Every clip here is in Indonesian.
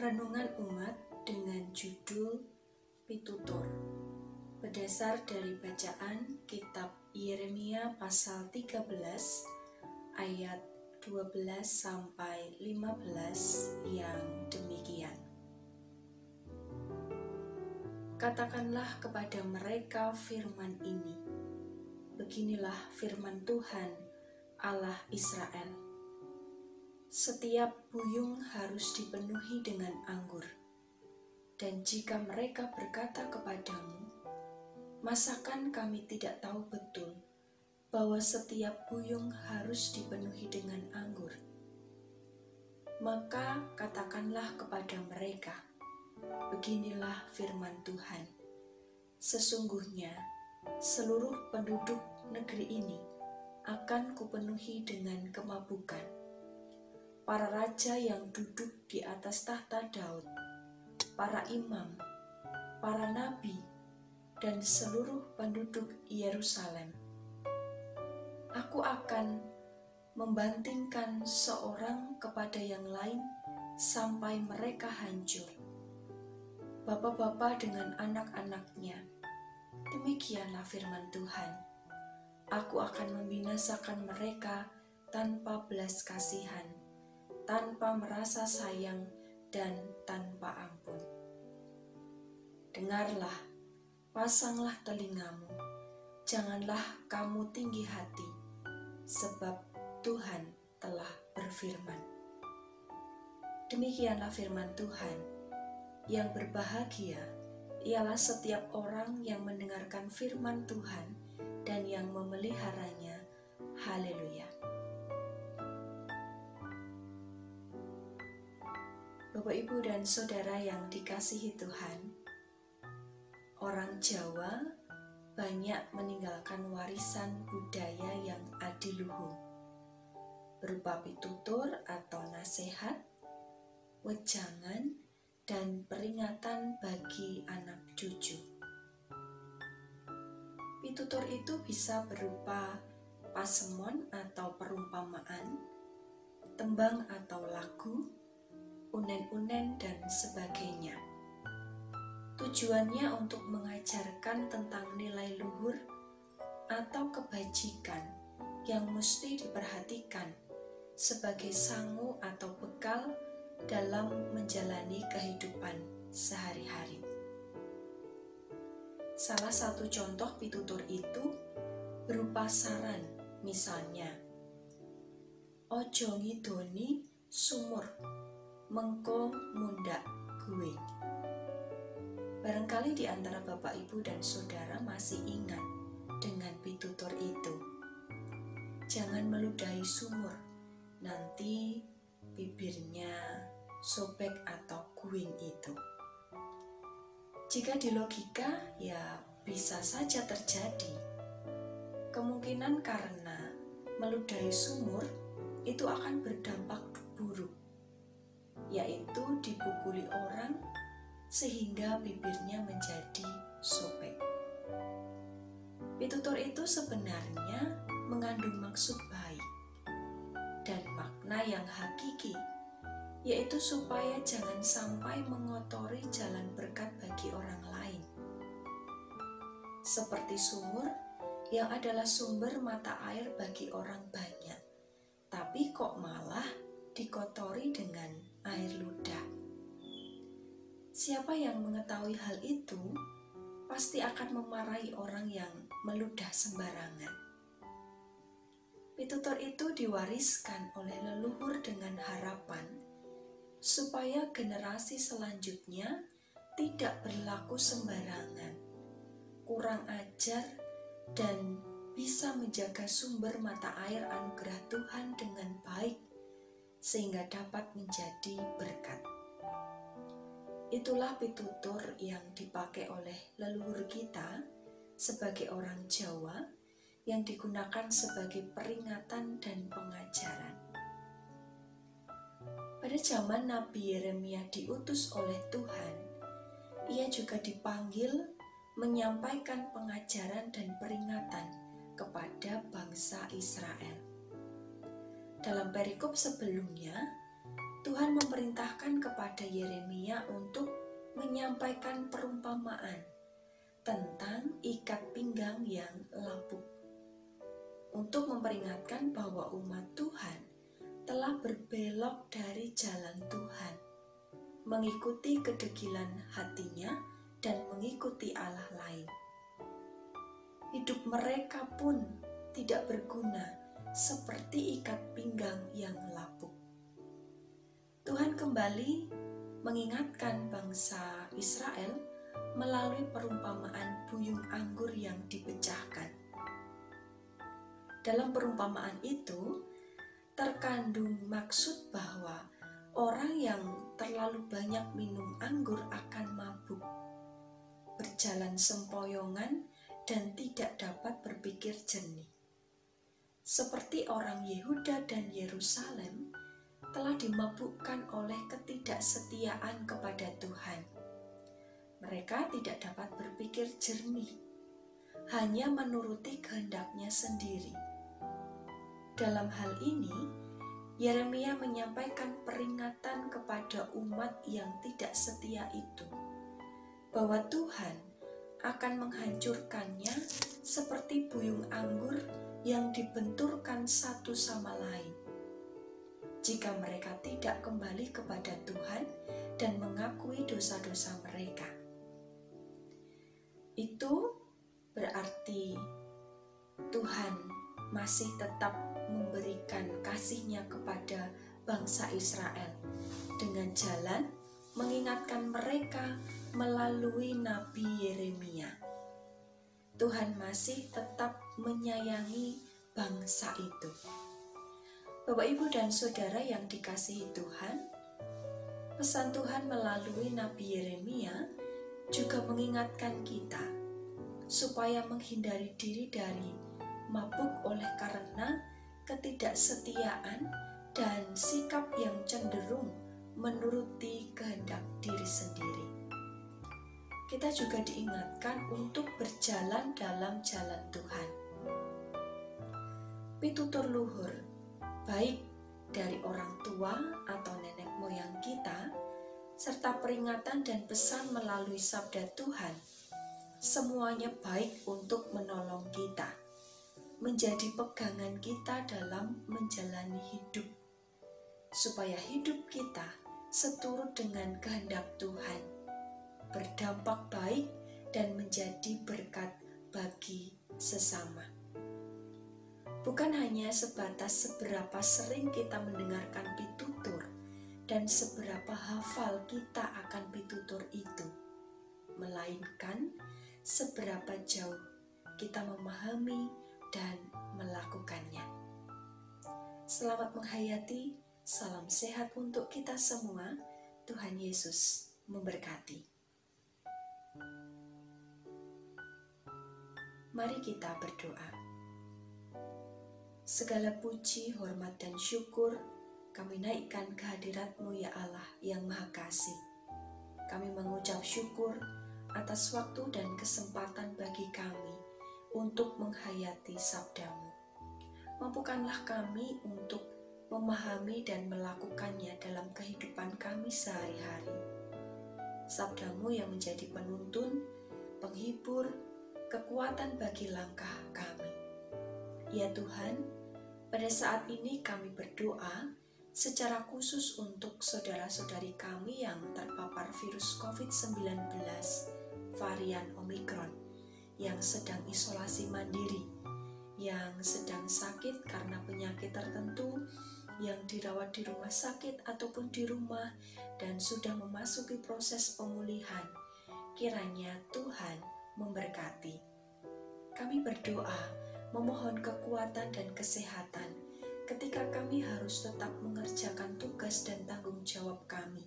Renungan Umat dengan judul Pitutur, berdasar dari bacaan kitab Yeremia pasal 13 ayat 12 sampai 15 yang demikian. Katakanlah kepada mereka firman ini. Beginilah firman Tuhan Allah Israel. Setiap buyung harus dipenuhi dengan anggur. Dan jika mereka berkata kepadamu, masakan kami tidak tahu betul bahwa setiap buyung harus dipenuhi dengan anggur? Maka katakanlah kepada mereka, beginilah firman Tuhan. Sesungguhnya seluruh penduduk negeri ini akan kupenuhi dengan kemabukan. Para raja yang duduk di atas tahta Daud, para imam, para nabi, dan seluruh penduduk Yerusalem. Aku akan membantingkan seorang kepada yang lain sampai mereka hancur. Bapa-bapa dengan anak-anaknya. Demikianlah firman Tuhan. Aku akan membinasakan mereka tanpa belas kasihan, tanpa merasa sayang dan tanpa ampun. Dengarlah, pasanglah telingamu, janganlah kamu tinggi hati, sebab Tuhan telah berfirman. Demikianlah firman Tuhan. Yang berbahagia ialah setiap orang yang mendengarkan firman Tuhan dan yang memeliharanya. Haleluya. Bapak, Ibu, dan Saudara yang dikasihi Tuhan, orang Jawa banyak meninggalkan warisan budaya yang adiluhung, berupa pitutur atau nasihat, wejangan, dan peringatan bagi anak cucu. Pitutur itu bisa berupa pasemon atau perumpamaan, tembang atau lagu, unen-unen, dan sebagainya. Tujuannya untuk mengajarkan tentang nilai luhur atau kebajikan yang mesti diperhatikan sebagai sangu atau bekal dalam menjalani kehidupan sehari-hari. Salah satu contoh pitutur itu berupa saran, misalnya, ojo ngidoni sumur, mengko mundak gue. Barangkali di antara Bapak, Ibu, dan Saudara masih ingat dengan pitutur itu. Jangan meludahi sumur, nanti bibirnya sobek atau guing itu. Jika di logika, ya bisa saja terjadi. Kemungkinan karena meludahi sumur itu akan berdampak buruk, yaitu dipukuli orang sehingga bibirnya menjadi sobek. Pitutur itu sebenarnya mengandung maksud baik dan makna yang hakiki, yaitu supaya jangan sampai mengotori jalan berkat bagi orang lain. Seperti sumur yang adalah sumber mata air bagi orang banyak, tapi kok malah dikotori dengan air ludah. Siapa yang mengetahui hal itu pasti akan memarahi orang yang meludah sembarangan. Pitutur itu diwariskan oleh leluhur dengan harapan supaya generasi selanjutnya tidak berlaku sembarangan, kurang ajar, dan bisa menjaga sumber mata air anugerah Tuhan dengan baik sehingga dapat menjadi berkat. Itulah pitutur yang dipakai oleh leluhur kita sebagai orang Jawa, yang digunakan sebagai peringatan dan pengajaran. Pada zaman Nabi Yeremia diutus oleh Tuhan, ia juga dipanggil menyampaikan pengajaran dan peringatan kepada bangsa Israel. Dalam perikop sebelumnya, Tuhan memerintahkan kepada Yeremia untuk menyampaikan perumpamaan tentang ikat pinggang yang lapuk, untuk memperingatkan bahwa umat Tuhan telah berbelok dari jalan Tuhan, mengikuti kedegilan hatinya dan mengikuti Allah lain. Hidup mereka pun tidak berguna seperti ikat pinggang yang lapuk. Tuhan kembali mengingatkan bangsa Israel melalui perumpamaan buyung anggur yang dipecahkan. Dalam perumpamaan itu terkandung maksud bahwa orang yang terlalu banyak minum anggur akan mabuk, berjalan sempoyongan, dan tidak dapat berpikir jernih. Seperti orang Yehuda dan Yerusalem telah dimabukkan oleh ketidaksetiaan kepada Tuhan. Mereka tidak dapat berpikir jernih, hanya menuruti kehendaknya sendiri. Dalam hal ini, Yeremia menyampaikan peringatan kepada umat yang tidak setia itu, bahwa Tuhan akan menghancurkannya seperti buyung anggur yang dibenturkan satu sama lain, jika mereka tidak kembali kepada Tuhan dan mengakui dosa-dosa mereka. Itu berarti Tuhan masih tetap memberikan kasih-Nya kepada bangsa Israel dengan jalan mengingatkan mereka melalui Nabi Yeremia. Tuhan masih tetap menyayangi bangsa itu. Bapak, Ibu, dan Saudara yang dikasihi Tuhan, pesan Tuhan melalui Nabi Yeremia juga mengingatkan kita supaya menghindari diri dari mabuk oleh karena ketidaksetiaan dan sikap yang cenderung menuruti kehendak diri sendiri. Kita juga diingatkan untuk berjalan dalam jalan Tuhan. Pitutur luhur, baik dari orang tua atau nenek moyang kita, serta peringatan dan pesan melalui sabda Tuhan, semuanya baik untuk menolong kita, menjadi pegangan kita dalam menjalani hidup, supaya hidup kita seturut dengan kehendak Tuhan, berdampak baik dan menjadi berkat bagi sesama. Bukan hanya sebatas seberapa sering kita mendengarkan pitutur dan seberapa hafal kita akan pitutur itu, melainkan seberapa jauh kita memahami dan melakukannya. Selamat menghayati, salam sehat untuk kita semua. Tuhan Yesus memberkati. Mari kita berdoa. Segala puji, hormat, dan syukur kami naikkan kehadirat-Mu ya Allah yang Maha Kasih. Kami mengucap syukur atas waktu dan kesempatan bagi kami untuk menghayati sabda-Mu. Mampukanlah kami untuk memahami dan melakukannya dalam kehidupan kami sehari-hari. Sabda-Mu yang menjadi penuntun, penghibur, kekuatan bagi langkah kami. Ya Tuhan, pada saat ini kami berdoa secara khusus untuk saudara-saudari kami yang terpapar virus COVID-19 varian Omikron, yang sedang isolasi mandiri, yang sedang sakit karena penyakit tertentu, yang dirawat di rumah sakit ataupun di rumah dan sudah memasuki proses pemulihan. Kiranya Tuhan memberkati. Kami berdoa memohon kekuatan dan kesehatan ketika kami harus tetap mengerjakan tugas dan tanggung jawab kami,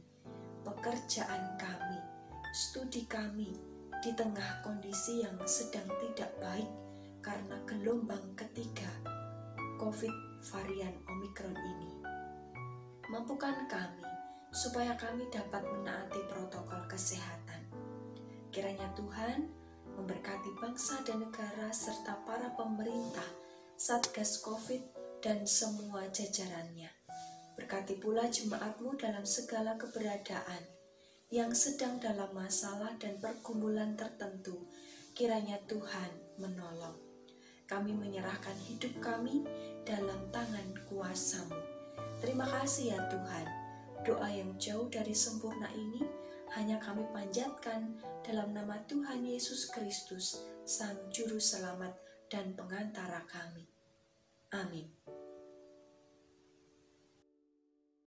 pekerjaan kami, studi kami, di tengah kondisi yang sedang tidak baik karena gelombang ketiga COVID varian Omikron ini. Mampukan kami supaya kami dapat menaati protokol kesehatan. Kiranya Tuhan memberkati bangsa dan negara serta para pemerintah, Satgas COVID dan semua jajarannya. Berkati pula jemaatmu dalam segala keberadaan yang sedang dalam masalah dan pergumulan tertentu. Kiranya Tuhan menolong. Kami menyerahkan hidup kami dalam tangan kuasa-Mu. Terima kasih ya Tuhan. Doa yang jauh dari sempurna ini hanya kami panjatkan dalam nama Tuhan Yesus Kristus, Sang Juru Selamat dan Pengantara kami. Amin.